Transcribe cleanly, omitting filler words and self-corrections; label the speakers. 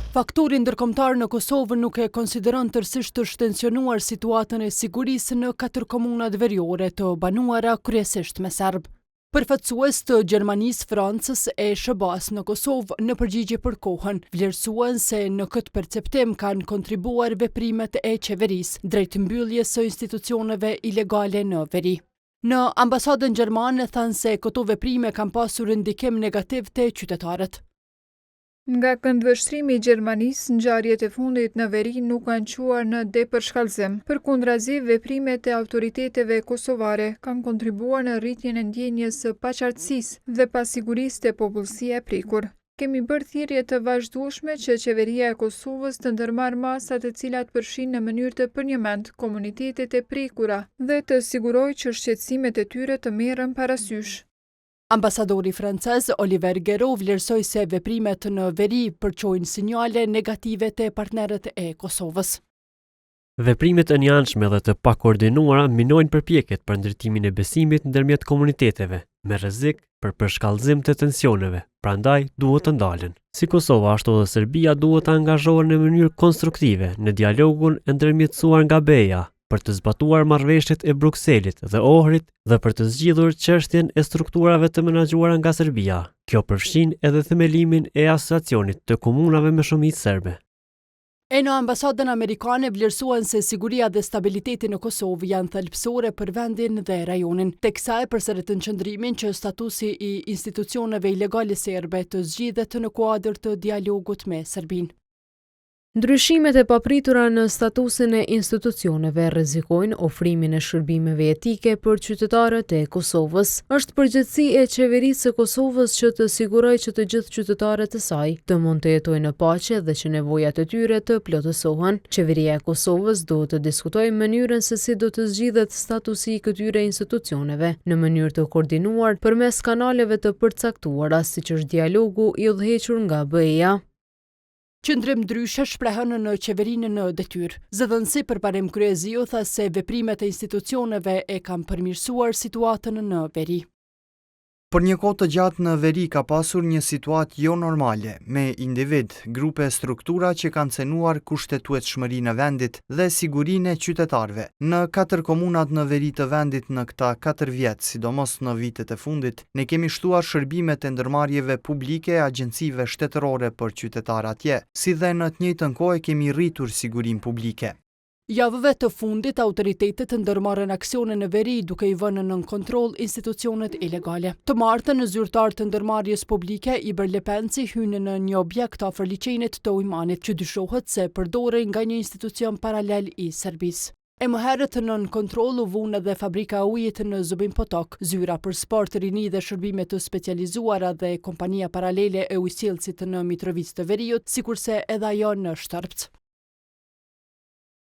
Speaker 1: Faktori ndërkombëtar në Kosovë nuk e konsideron tërësisht të shtensionuar situatën e sigurisë në 4 komunat veriore të banuara kryesisht me serb. Përfaqësues të Gjermanisë, Francës e SBA-s në Kosovë në përgjigje për kohën, vlerësuan se në këtë perceptim kanë kontribuar veprimet e qeverisë drejt mbylljes së institucioneve ilegale në veri. Në ambasadën gjermane thanë se këto veprime kanë pasur ndikim negativ te qytetarët.
Speaker 2: Nga këndvështrimi i Gjermanisë, ngjarjet e fundit në veri nuk kanë quar në depërshkallëzim. Përkundrazi, veprimet e autoriteteve kosovare kanë kontribuar në rritjen e ndjenjes së paqartësisë dhe pasigurisë te popullsia e prekur. Kemi bërë thirrje të vazhdueshme që qeveria e Kosovës të ndërmarrë masat e cilat përfshin në mënyrë të përnjëmend komunitetet e prekura dhe të sigurojë që shqetësimet e tyre të merren parasysh.
Speaker 1: Ambasadori francez Oliver Gero vlerësoi se veprimet në veri përçojnë sinjale negative te partnerët e Kosovës.
Speaker 3: Veprimet e njanshme dhe të pakoordinuara minojnë përpjekjet për ndërtimin e besimit ndërmjet komuniteteve, me rrezik për përshkallëzim të tensioneve, prandaj duhet të ndalen. Si Kosova, ashtu edhe Serbia duhet të angazhohen në mënyrë konstruktive në dialogun e ndërmjetësuar nga BE-ja, për të zbatuar marrëveshjet e Brukselit dhe Ohrit dhe për të zgjidhur çështjen e strukturave të menaxhuara nga Serbia. Kjo përfshin edhe themelimin e asociacionit të komunave me shumicë serbe.
Speaker 1: E në ambasadën amerikane vlerësuan se siguria dhe stabiliteti në Kosovë janë thelbësore për vendin dhe rajonin, teksa e përsëritën qëndrimin që statusi i institucioneve ilegale serbe të zgjidhet në kuadër të dialogut me Serbinë.
Speaker 4: Ndryshimet e papritura në statusin e institucioneve rrezikojnë ofrimin e shërbimeve etike për qytetarët e Kosovës. Është përgjegjësi e qeverisë së Kosovës që të sigurojë që të gjithë qytetarët e saj të mund të jetojnë në paqe dhe që nevojat e tyre të plotësohen. Qeveria e Kosovës duhet të diskutojë mënyrën se si do të zgjidhet statusi i këtyre institucioneve në mënyrë të koordinuar përmes kanaleve të përcaktuara, siç është dialogu i udhëhequr nga BE-ja.
Speaker 1: Qëndrim ndryshe shprehën në qeverinë në detyrë. Zëdhënësi përparim Kryeziu tha se veprimet e institucioneve e kanë përmirësuar situatën në veri.
Speaker 5: Për një kohë të gjatë në veri ka pasur një situatë jo normale, me individ, grupe e struktura që kanë cenuar kushtetueshmërinë e vendit dhe sigurinë e qytetarëve. Në 4 komunat në veri të vendit në këta 4 vjet, sidomos në vitet e fundit, ne kemi shtuar shërbimet e ndërmarrjeve publike e agjencive shtetërore për qytetarë atje, si dhe në të njëjtën kohë kemi rritur sigurinë publike.
Speaker 1: Javëve të fundit, autoritetet ndërmarrën aksione në veri duke i vënë nën kontroll institucionet ilegale. Të martën, zyrtar të ndërmarrjes publike Iber Lepenci hynë në një objekt afër liçenit të Ujmanit, që dyshohet se përdorej nga një institucion paralel i Serbisë. E më herët nën kontroll u vënë edhe fabrika e ujit në Zubin Potok, zyra për sport, rini dhe shërbime të specializuara dhe kompania paralele e ujësillësit në Mitrovicë të Veriut, sikurse edhe ajo në Shtrpc.